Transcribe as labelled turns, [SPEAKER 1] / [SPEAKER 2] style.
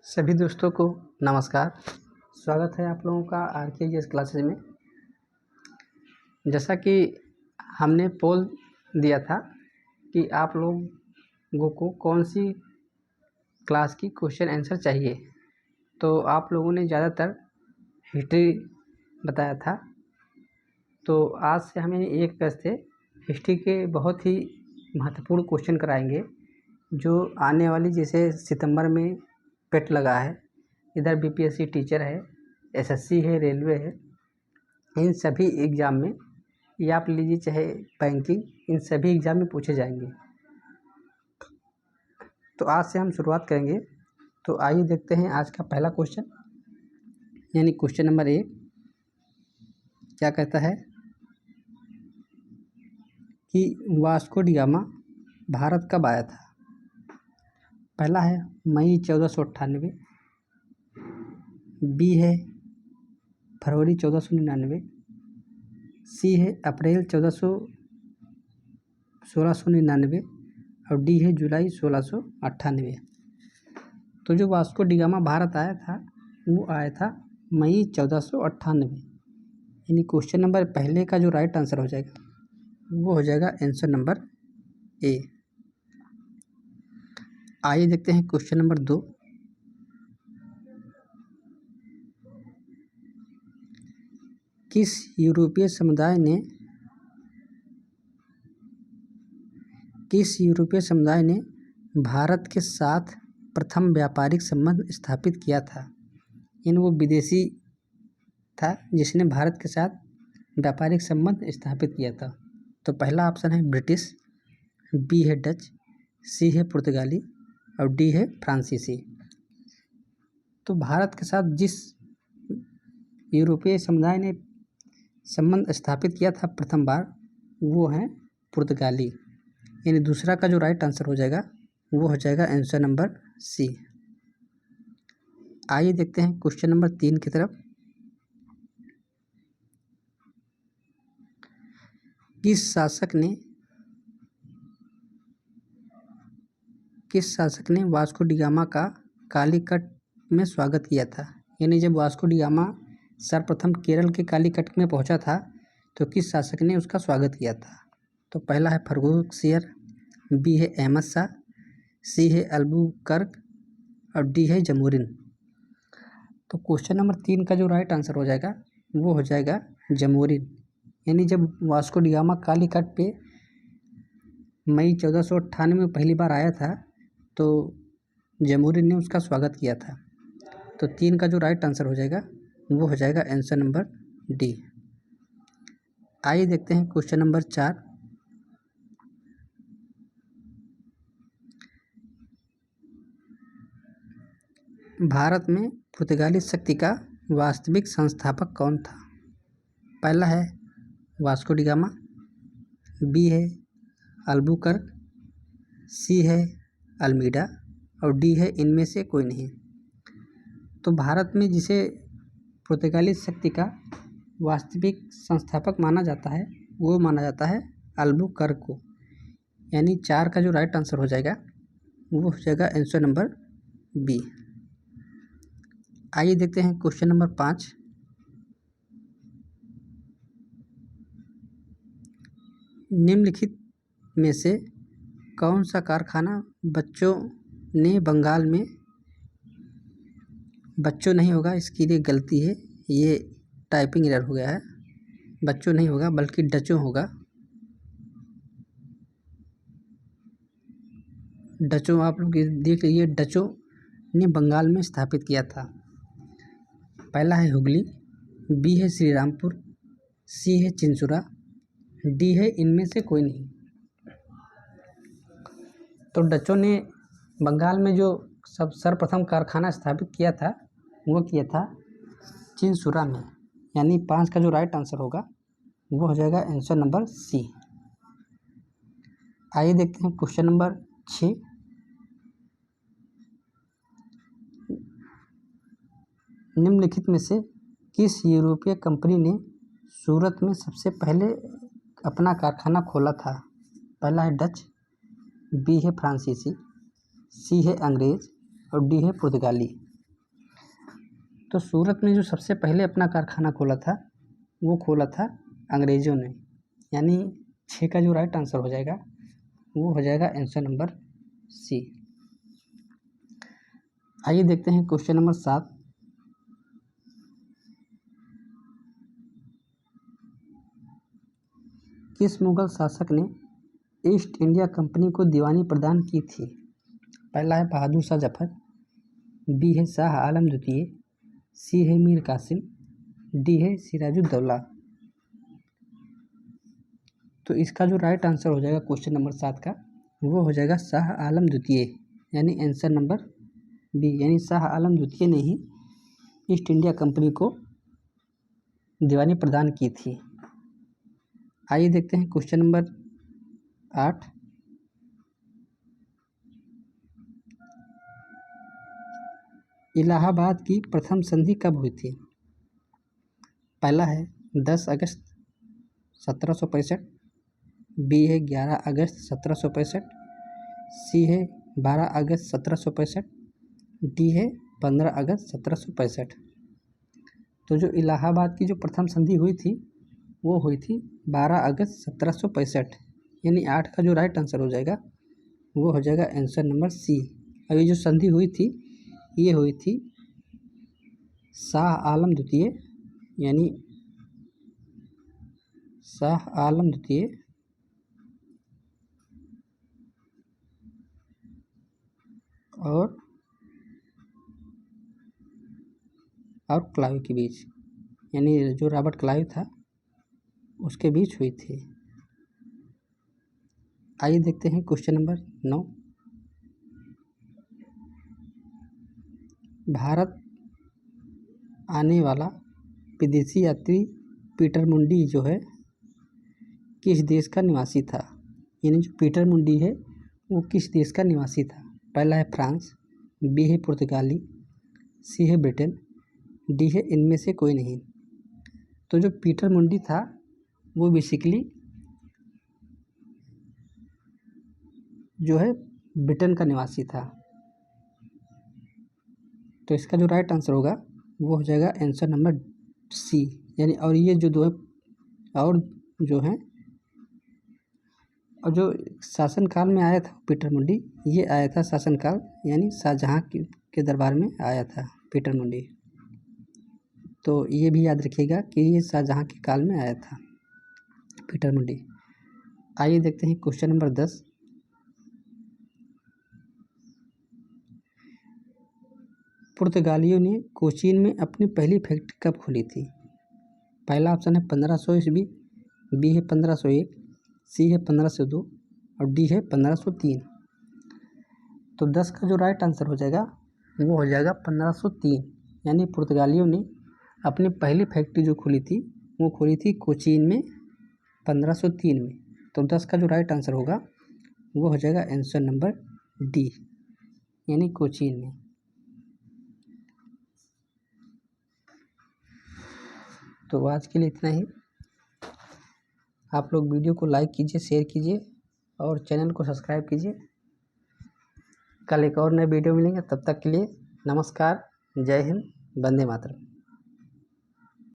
[SPEAKER 1] सभी दोस्तों को नमस्कार। स्वागत है आप लोगों का RKGS क्लासेज में। जैसा कि हमने पोल दिया था कि आप लोगों को कौन सी क्लास की क्वेश्चन आंसर चाहिए, तो आप लोगों ने ज़्यादातर हिस्ट्री बताया था। तो आज से हमें एक अगस्त से हिस्ट्री के बहुत ही महत्वपूर्ण क्वेश्चन कराएंगे, जो आने वाली जैसे सितंबर में पेट लगा है, इधर BPSC टीचर है, SSC है, रेलवे है, इन सभी एग्ज़ाम में, या आप लीजिए चाहे बैंकिंग, इन सभी एग्ज़ाम में पूछे जाएंगे। तो आज से हम शुरुआत करेंगे। तो आइए देखते हैं आज का पहला क्वेश्चन, यानी क्वेश्चन नंबर 1 क्या कहता है कि वास्को डी गामा भारत कब आया था। पहला है मई 1498, बी है फरवरी 1499, सी है अप्रैल 1699 और डी है जुलाई 1698। तो जो वास्को डी गामा भारत आया था वो आया था मई 1498, यानी क्वेश्चन नंबर पहले का जो राइट आंसर हो जाएगा वो हो जाएगा आंसर नंबर ए। आइए देखते हैं क्वेश्चन नंबर 2। किस यूरोपीय समुदाय ने भारत के साथ प्रथम व्यापारिक संबंध स्थापित किया था। यानी वो विदेशी था जिसने भारत के साथ व्यापारिक संबंध स्थापित किया था। तो पहला ऑप्शन है ब्रिटिश, बी है डच, सी है पुर्तगाली और डी है फ्रांसीसी। तो भारत के साथ जिस यूरोपीय समुदाय ने संबंध स्थापित किया था प्रथम बार, वो है पुर्तगाली, यानी दूसरा का जो राइट आंसर हो जाएगा वो हो जाएगा आंसर नंबर सी। आइए देखते हैं क्वेश्चन नंबर 3 की तरफ। किस शासक ने वास्को डी गामा का कालीकट में स्वागत किया था। यानी जब वास्को डी गामा सर्वप्रथम केरल के कालीकट में पहुंचा था तो किस शासक ने उसका स्वागत किया था। तो पहला है फर्रुखसियर, बी है अहमद शाह, सी है अल्बुकर्क और डी है जमूरिन। तो क्वेश्चन नंबर 3 का जो राइट आंसर हो जाएगा वो हो जाएगा जमूरिन। यानी जब वास्को डी गामा कालीकट पे मई 1498 में पहली बार आया था तो जमूरिन ने उसका स्वागत किया था। तो 3 का जो राइट आंसर हो जाएगा वो हो जाएगा आंसर नंबर डी। आइए देखते हैं क्वेश्चन नंबर 4। भारत में पुर्तगाली शक्ति का वास्तविक संस्थापक कौन था। पहला है वास्को डी गामा, बी है अल्बुकर्क, सी है अल्मीडा और डी है इनमें से कोई नहीं। तो भारत में जिसे पुर्तगाली शक्ति का वास्तविक संस्थापक माना जाता है वो माना जाता है अल्बुकर्क को, यानी 4 का जो राइट आंसर हो जाएगा वो हो जाएगा आंसर नंबर बी। आइए देखते हैं क्वेश्चन नंबर 5। निम्नलिखित में से कौन सा कारखाना बच्चों नहीं होगा, इसके लिए गलती है, ये टाइपिंग एरर हो गया है। बच्चों नहीं होगा बल्कि डचों होगा। डचों आप लोग देख लीजिए, डचों ने बंगाल में स्थापित किया था। पहला है हुगली, बी है श्रीरामपुर, सी है चिंसुरा, डी है इनमें से कोई नहीं। तो डचों ने बंगाल में जो सर्वप्रथम कारखाना स्थापित किया था वो किया था चिंसुरा में, यानी 5 का जो राइट आंसर होगा वो हो जाएगा आंसर नंबर सी। आइए देखते हैं क्वेश्चन नंबर 6। निम्नलिखित में से किस यूरोपीय कंपनी ने सूरत में सबसे पहले अपना कारखाना खोला था। पहला है डच, बी है फ्रांसीसी, सी है अंग्रेज और डी है पुर्तगाली। तो सूरत में जो सबसे पहले अपना कारखाना खोला था वो खोला था अंग्रेज़ों ने, यानी 6 का जो राइट आंसर हो जाएगा वो हो जाएगा आंसर नंबर सी। आइए देखते हैं क्वेश्चन नंबर 7। किस मुगल शासक ने ईस्ट इंडिया कंपनी को दीवानी प्रदान की थी? पहला है बहादुर शाह जफर, बी है शाह आलम द्वितीय, सी है मीर कासिम, डी है सिराजुद्दौला। तो इसका जो राइट आंसर हो जाएगा क्वेश्चन नंबर 7 का वो हो जाएगा शाह आलम द्वितीय, यानी आंसर नंबर बी, यानी शाह आलम द्वितीय ने ही ईस्ट इंडिया कंपनी को दीवानी प्रदान की थी। आइए देखते हैं क्वेश्चन नंबर 8। इलाहाबाद की प्रथम संधि कब हुई थी? पहला है 10 अगस्त 1765, बी है 11 अगस्त 1765, सी है 12 अगस्त 1765, डी है 15 अगस्त 1765। तो जो इलाहाबाद की जो प्रथम संधि हुई थी वो हुई थी 12 अगस्त 1765, यानी 8 का जो राइट आंसर हो जाएगा वो हो जाएगा आंसर नंबर सी। अब ये जो संधि हुई थी ये हुई थी शाह आलम द्वितीय, यानी शाह आलम द्वितीय और क्लाइव के बीच, यानी जो रॉबर्ट क्लाइव था उसके बीच हुई थी। आइए देखते हैं क्वेश्चन नंबर 9। भारत आने वाला विदेशी यात्री पीटर मुंडी जो है किस देश का निवासी था? यानी जो पीटर मुंडी है वो किस देश का निवासी था? पहला है फ्रांस, बी है पुर्तगाली, सी है ब्रिटेन, डी है इनमें से कोई नहीं। तो जो पीटर मुंडी था वो बेसिकली जो है ब्रिटेन का निवासी था। तो इसका जो राइट आंसर होगा वो हो जाएगा आंसर नंबर सी, यानी और ये जो दो और जो हैं और जो शासनकाल में आया था पीटर मुंडी, ये आया था शासनकाल यानी शाहजहाँ के दरबार में आया था पीटर मुंडी। तो ये भी याद रखिएगा कि ये शाहजहाँ के काल में आया था पीटर मुंडी। आइए देखते हैं क्वेश्चन नंबर 10। पुर्तगालियों ने कोचीन में अपनी पहली फैक्ट्री कब खोली थी? पहला ऑप्शन है 1500 ईस्वी, बी है 1501, सी है 1502 और डी है 1503। तो 10 का जो राइट आंसर हो जाएगा वो हो जाएगा 1503, यानी पुर्तगालियों ने अपनी पहली फैक्ट्री जो खोली थी वो खोली थी कोचीन में 1503 में। तो 10 का जो राइट आंसर होगा वो हो जाएगा आंसर नंबर डी, यानी कोचीन में। तो आज के लिए इतना ही। आप लोग वीडियो को लाइक कीजिए, शेयर कीजिए और चैनल को सब्सक्राइब कीजिए। कल एक और नए वीडियो मिलेंगे, तब तक के लिए नमस्कार, जय हिंद, वंदे मातरम।